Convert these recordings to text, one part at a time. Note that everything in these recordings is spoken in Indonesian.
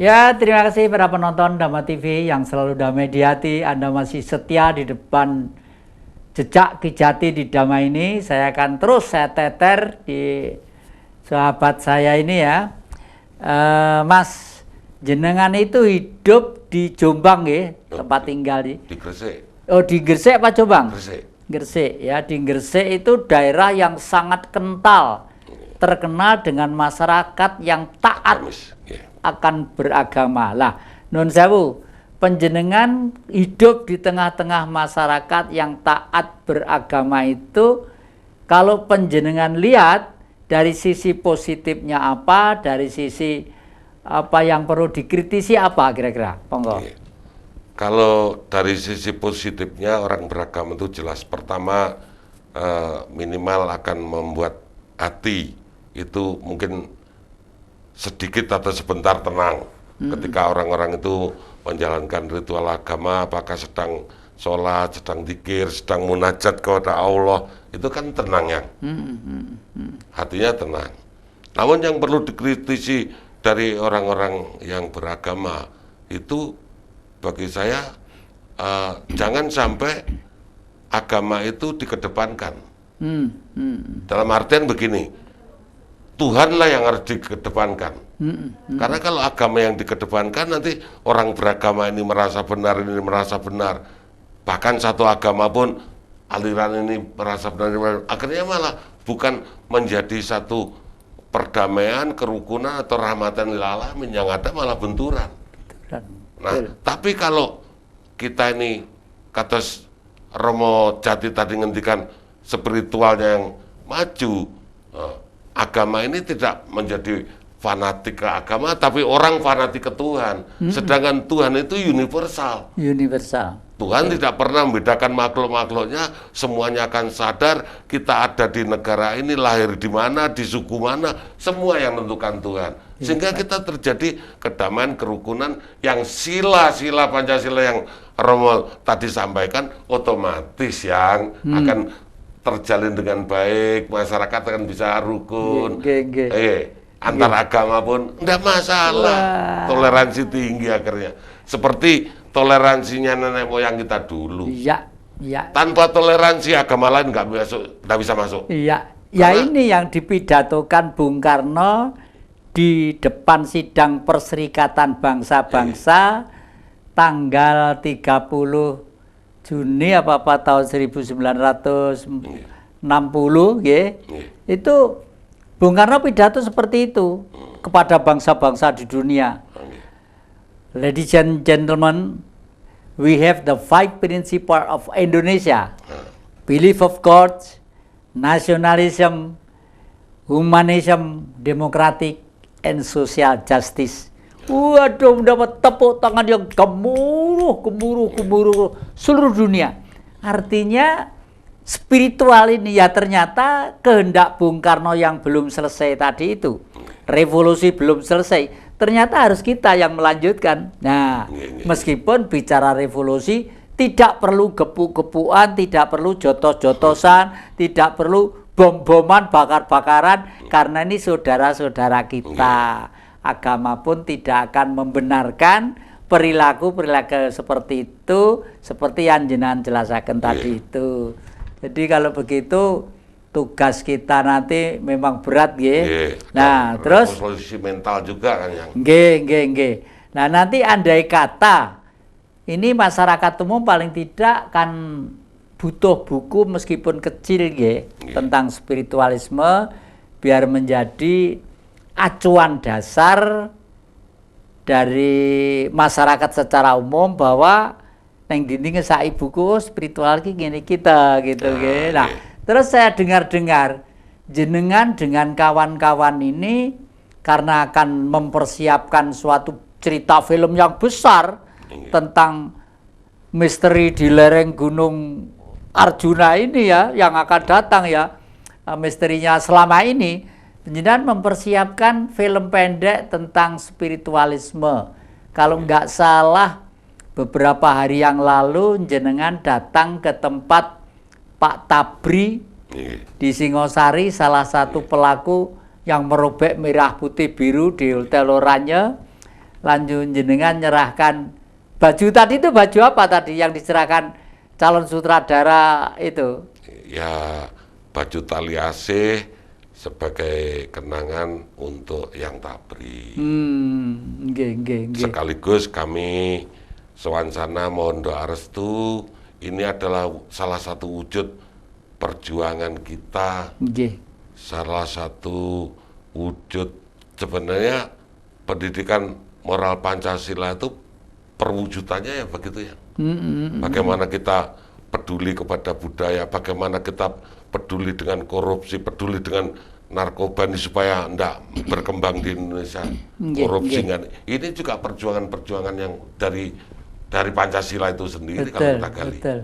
Ya, terima kasih para penonton Dhamma TV yang selalu damai di hati. Anda masih setia di depan jejak Kijati di Dhamma ini. Saya akan terus saya teter di sahabat saya ini ya. Mas, jenengan itu hidup di Jombang ya, tempat tinggal di Gresik. Oh, di Gresik Pak Jombang? Gresik. Gresik ya, di Gresik itu daerah yang sangat kental, terkenal dengan masyarakat yang taat akan beragama. Lah, nun sewu, penjenengan hidup di tengah-tengah masyarakat yang taat beragama itu, kalau penjenengan lihat dari sisi positifnya apa, dari sisi apa yang perlu dikritisi apa kira-kira? Monggo. Kalau dari sisi positifnya orang beragama itu jelas pertama minimal akan membuat hati itu mungkin sedikit atau sebentar tenang ketika orang-orang itu menjalankan ritual agama, apakah sedang sholat, sedang zikir, sedang munajat kepada Allah, itu kan tenang ya, hatinya tenang. Namun yang perlu dikritisi dari orang-orang yang beragama itu bagi saya jangan sampai agama itu dikedepankan. Dalam artian begini, Tuhanlah yang harus dikedepankan. Karena kalau agama yang dikedepankan nanti orang beragama ini merasa benar, ini merasa benar. Bahkan satu agama pun aliran ini merasa benar, akhirnya malah bukan menjadi satu perdamaian, kerukunan atau rahmatan lil alamin, yang ada malah benturan. Nah, tapi kalau kita ini kata Romo Jati tadi ngendikan spiritualnya yang maju, agama ini tidak menjadi fanatik ke agama, tapi orang fanatik ke Tuhan. Sedangkan Tuhan itu universal. Tuhan tidak pernah membedakan makhluk-makhluknya, semuanya akan sadar kita ada di negara ini, lahir di mana, di suku mana, semua yang menentukan Tuhan. Sehingga kita terjadi kedamaian, kerukunan yang sila-sila Pancasila yang Romo tadi sampaikan, otomatis yang akan terjalin dengan baik, masyarakat akan bisa rukun, antar agama pun tidak masalah, toleransi tinggi akhirnya. Seperti toleransinya nenek moyang kita dulu. Tanpa toleransi agama lain nggak bisa masuk. Ya ini yang dipidatokan Bung Karno di depan sidang Perserikatan Bangsa-Bangsa tanggal 30 Juni apa tahun 1960 itu Bung Karno pidato seperti itu kepada bangsa-bangsa di dunia. Ladies and gentlemen, we have the 5 principles of Indonesia: belief of God, nationalism, humanism, democratic, and social justice. Waduh, mendapat tepuk tangan yang gemuruh seluruh dunia. Artinya spiritual ini ya ternyata kehendak Bung Karno yang belum selesai tadi itu. Revolusi belum selesai. Ternyata harus kita yang melanjutkan. Nah, meskipun bicara revolusi tidak perlu gepu-gepuan, tidak perlu jotos-jotosan, tidak perlu bom-boman, bakar-bakaran, karena ini saudara-saudara kita. Agama pun tidak akan membenarkan perilaku-perilaku seperti itu, seperti yang jenengan jelaskan tadi itu. Jadi kalau begitu tugas kita nanti memang berat Nah, terus posisi mental juga kan yang. Nah, nanti andai kata ini masyarakat umum paling tidak kan butuh buku meskipun kecil tentang spiritualisme biar menjadi acuan dasar dari masyarakat secara umum bahwa neng dinding ngesai buku spiritual gini kita gitu Nah, terus saya dengar-dengar jenengan dengan kawan-kawan ini karena akan mempersiapkan suatu cerita film yang besar tentang misteri di lereng Gunung Arjuna ini ya, yang akan datang ya, misterinya selama ini. Jenengan mempersiapkan film pendek tentang spiritualisme. Kalau nggak salah, beberapa hari yang lalu jenengan datang ke tempat Pak Tabri di Singosari, salah satu pelaku yang merobek merah putih biru di Hotel Oranye. lanjut jenengan nyerahkan baju tadi itu baju apa tadi yang diserahkan calon sutradara itu? Ya baju tali asih sebagai kenangan untuk yang tabri. Nggih. Sekaligus kami sewansana mohon doa restu, ini adalah salah satu wujud perjuangan kita. Nggih. Salah satu wujud sebenarnya pendidikan moral Pancasila itu perwujudannya ya begitu ya. Bagaimana kita peduli kepada budaya, bagaimana kita peduli dengan korupsi, peduli dengan narkoba ini supaya tidak berkembang di Indonesia. Korupsi ini juga perjuangan-perjuangan yang dari Pancasila itu sendiri. Betul, kalau kita gali. Betul.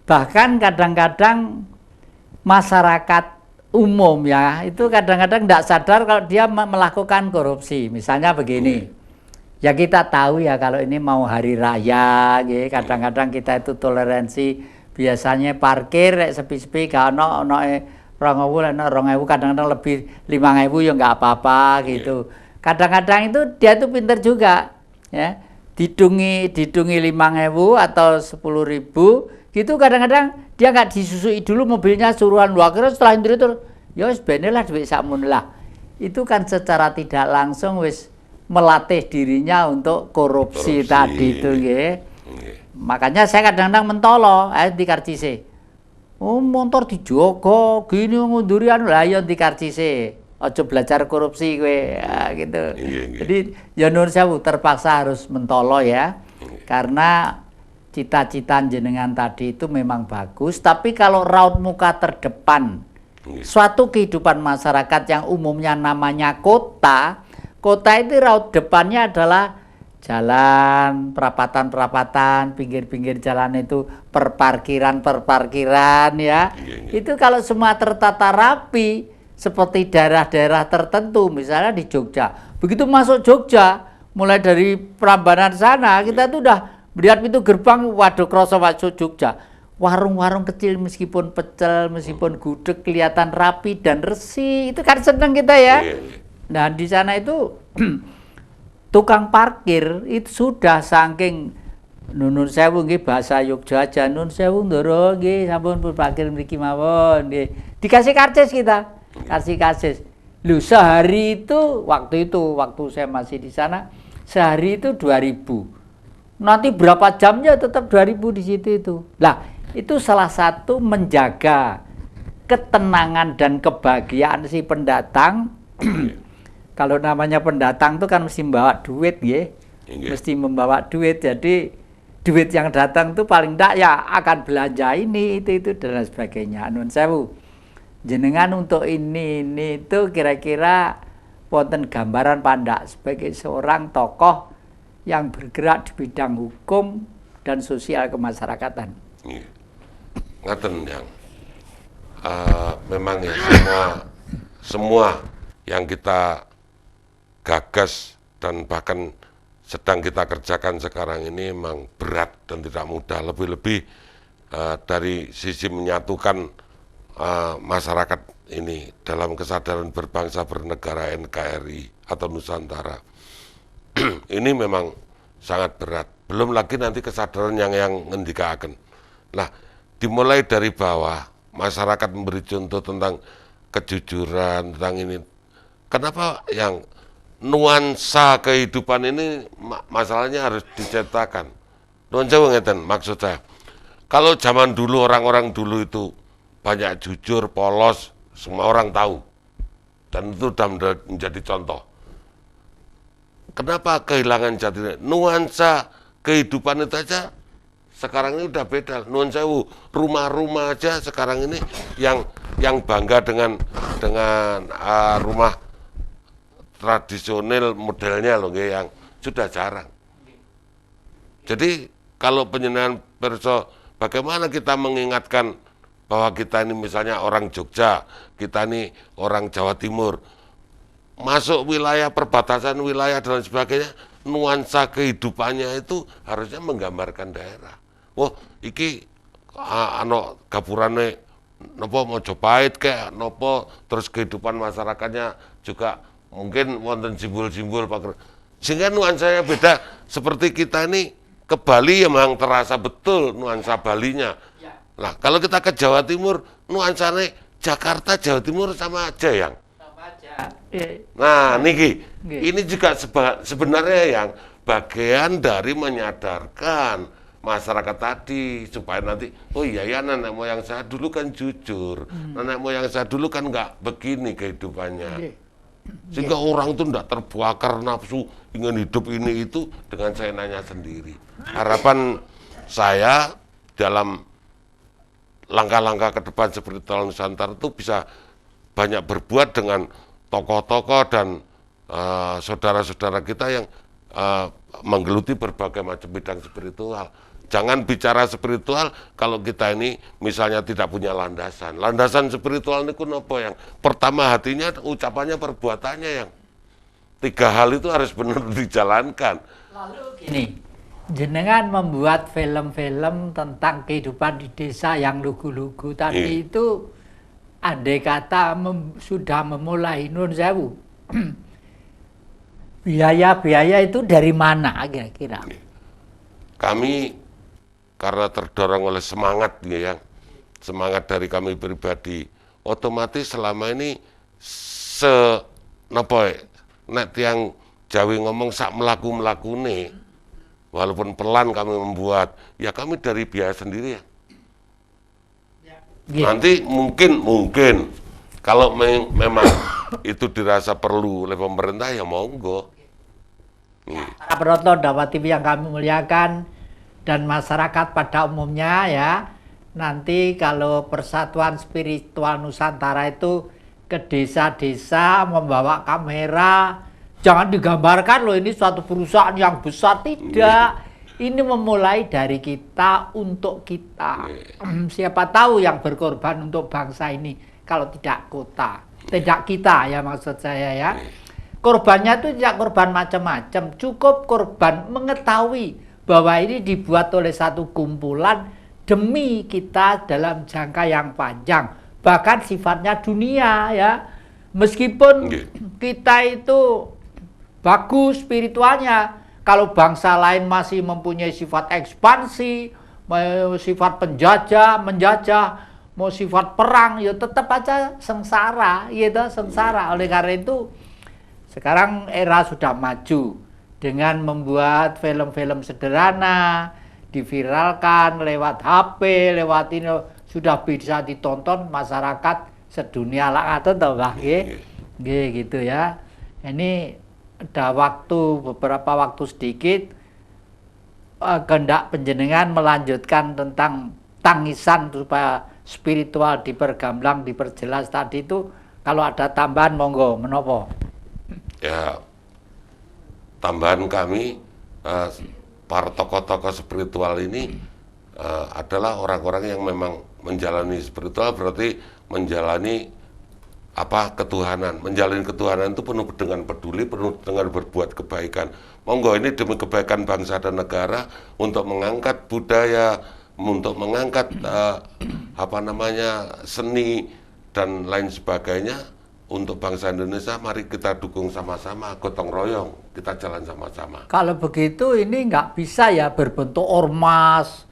Bahkan kadang-kadang masyarakat umum ya itu kadang-kadang tidak sadar kalau dia melakukan korupsi. Misalnya begini. Ya kita tahu ya kalau ini mau hari raya, kadang-kadang kita itu toleransi, biasanya parkir sepi-sepi, kalau ono 2.000, 2.000 kadang-kadang lebih 5.000 ya nggak apa-apa gitu. Kadang-kadang itu dia tuh pinter juga, ya didungi 5.000 atau 10.000 gitu, kadang-kadang dia nggak disusui dulu mobilnya suruhan lu, akhirnya setelah itu ya wis benelah duit sakmono lah. Itu kan secara tidak langsung wis melatih dirinya untuk korupsi tadi itu ya. Makanya saya kadang-kadang mentolo di karcise. Oh motor dijogo gini ngundurian lah ya di karcise. Ojo belajar korupsi kowe gitu. Jadi ya nun sewu terpaksa harus mentolo ya. Karena cita-cita jenengan tadi itu memang bagus, tapi kalau raut muka terdepan suatu kehidupan masyarakat yang umumnya namanya kota itu raut depannya adalah jalan, perapatan-perapatan, pinggir-pinggir jalan itu perparkiran ya. Itu kalau semua tertata rapi seperti daerah-daerah tertentu, misalnya di Jogja. Begitu masuk Jogja, mulai dari Prambanan sana, kita tuh udah melihat pintu gerbang, waduh kroso masuk Jogja. Warung-warung kecil meskipun pecel, meskipun gudeg kelihatan rapi dan resih. Itu kan seneng kita ya. Nah di sana itu tukang parkir itu sudah saking nun sewu nggih bahasa Yogya aja nun sewu ndoro nggih sampun parkir mriki mawon nggih. Dikasih karcis kita. Kasih karcis. Lu sehari itu waktu saya masih di sana sehari itu 2.000. Nanti berapa jamnya tetap 2.000 di situ itu. Lah, itu salah satu menjaga ketenangan dan kebahagiaan si pendatang. Kalau namanya pendatang itu kan mesti membawa duit ya. Mesti membawa duit. Jadi duit yang datang itu paling tidak ya akan belanja ini, itu dan lain sebagainya. Nun sewu. Jenengan untuk ini itu kira-kira wonten gambaran pandak sebagai seorang tokoh yang bergerak di bidang hukum dan sosial kemasyarakatan. Ngaten yang memang ya semua yang kita gagas dan bahkan sedang kita kerjakan sekarang ini memang berat dan tidak mudah, lebih-lebih dari sisi menyatukan masyarakat ini dalam kesadaran berbangsa bernegara NKRI atau Nusantara. Ini memang sangat berat. Belum lagi nanti kesadaran yang ngendikaken. Nah, dimulai dari bawah, masyarakat memberi contoh tentang kejujuran, tentang ini. Kenapa yang nuansa kehidupan ini masalahnya harus dicetakkan? Nuansa ngeten maksud saya. Kalau zaman dulu orang-orang dulu itu banyak jujur, polos, semua orang tahu. Dan itu sudah menjadi contoh. Kenapa kehilangan jati? Nuansa kehidupan itu aja sekarang ini udah beda. Nuansa rumah-rumah aja sekarang ini yang bangga dengan rumah tradisional modelnya loh, yang sudah jarang. Jadi kalau penjenengan perso, bagaimana kita mengingatkan bahwa kita ini misalnya orang Jogja, kita ini orang Jawa Timur, masuk wilayah perbatasan wilayah dan sebagainya, nuansa kehidupannya itu harusnya menggambarkan daerah. Wah, iki gapurane nopo Mojopahit kayak nopo, terus kehidupan masyarakatnya juga mungkin wonten simbol-simbol Sehingga nuansanya beda. Seperti kita ini ke Bali ya memang terasa betul nuansa Balinya. Nah, kalau kita ke Jawa Timur, nuansanya Jakarta, Jawa Timur sama aja yang. Sama aja. Nah, niki, ini juga sebenarnya yang bagian dari menyadarkan masyarakat tadi supaya nanti, oh iya ya nenek moyang saya dulu kan jujur, nenek moyang saya dulu kan nggak begini kehidupannya. Sehingga orang tuh nggak terbakar nafsu ingin hidup ini itu dengan saya nanya sendiri. Harapan saya dalam langkah-langkah ke depan spiritual Nusantara itu bisa banyak berbuat dengan tokoh-tokoh dan saudara-saudara kita yang menggeluti berbagai macam bidang spiritual. Jangan bicara spiritual kalau kita ini misalnya tidak punya landasan. Landasan spiritual ini apa yang pertama hatinya, ucapannya, perbuatannya yang 3 hal itu harus benar dijalankan. Lalu gini, jenengan membuat film-film tentang kehidupan di desa yang lugu-lugu tadi itu andai kata sudah memulai nun sewu. Biaya-biaya itu dari mana kira-kira? Kami karena terdorong oleh semangat ya, semangat dari kami pribadi, otomatis selama ini nek yang Jawi ngomong sak melaku-melakune, walaupun pelan kami membuat, ya kami dari biaya sendiri ya. Nanti mungkin kalau memang itu dirasa perlu oleh pemerintah ya monggo. Para penonton Dawa TV yang kami muliakan dan masyarakat pada umumnya ya, nanti kalau Persatuan Spiritual Nusantara itu ke desa-desa membawa kamera, jangan digambarkan loh ini suatu perusahaan yang besar, tidak. Ini memulai dari kita untuk kita. Siapa tahu yang berkorban untuk bangsa ini kalau tidak kita ya maksud saya ya. Korbannya itu tidak korban macam-macam, cukup korban mengetahui bahwa ini dibuat oleh satu kumpulan demi kita dalam jangka yang panjang, bahkan sifatnya dunia ya. Meskipun kita itu bagus spiritualnya, kalau bangsa lain masih mempunyai sifat ekspansi, sifat menjajah, mau sifat perang, ya tetap aja sengsara, gitu, sengsara. Oleh karena itu sekarang era sudah maju dengan membuat film-film sederhana, diviralkan lewat HP, lewat ini sudah bisa ditonton masyarakat sedunia lah atau bah, gitu ya. Ini ada beberapa waktu sedikit kehendak penjenengan melanjutkan tentang tangisan supaya spiritual dipergamblang, diperjelas tadi itu. Kalau ada tambahan monggo, menopo? Ya, tambahan kami para tokoh-tokoh spiritual ini adalah orang-orang yang memang menjalani spiritual, berarti menjalani ketuhanan. Menjalani ketuhanan itu penuh dengan peduli, penuh dengan berbuat kebaikan. Monggo ini demi kebaikan bangsa dan negara, untuk mengangkat budaya, untuk mengangkat seni dan lain sebagainya. Untuk bangsa Indonesia, mari kita dukung sama-sama, gotong royong, kita jalan sama-sama. Kalau begitu ini nggak bisa ya berbentuk ormas,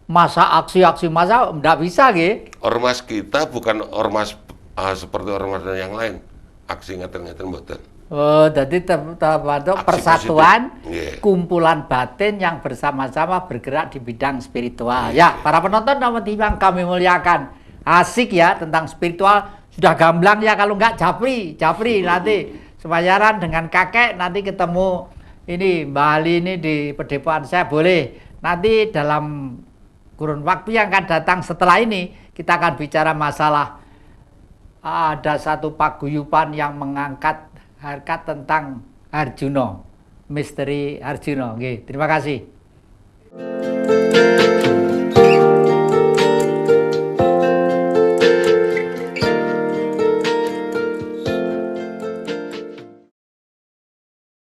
masa aksi-aksi masa nggak bisa, gitu. Ormas kita bukan ormas seperti ormas yang lain, aksi ngeten-ngeten mboten. Oh, jadi terbentuk persatuan kumpulan batin yang bersama-sama bergerak di bidang spiritual. Ya, para penonton Dawa TV yang kami muliakan, asik ya tentang spiritual. Sudah gamblang ya, kalau enggak japri nanti semayaran dengan kakek, nanti ketemu ini Mbak Ali ini di Padepokan saya, boleh nanti dalam kurun waktu yang akan datang setelah ini kita akan bicara masalah ada satu paguyuban yang mengangkat harkat tentang Arjuna, misteri Arjuna. Oke, terima kasih.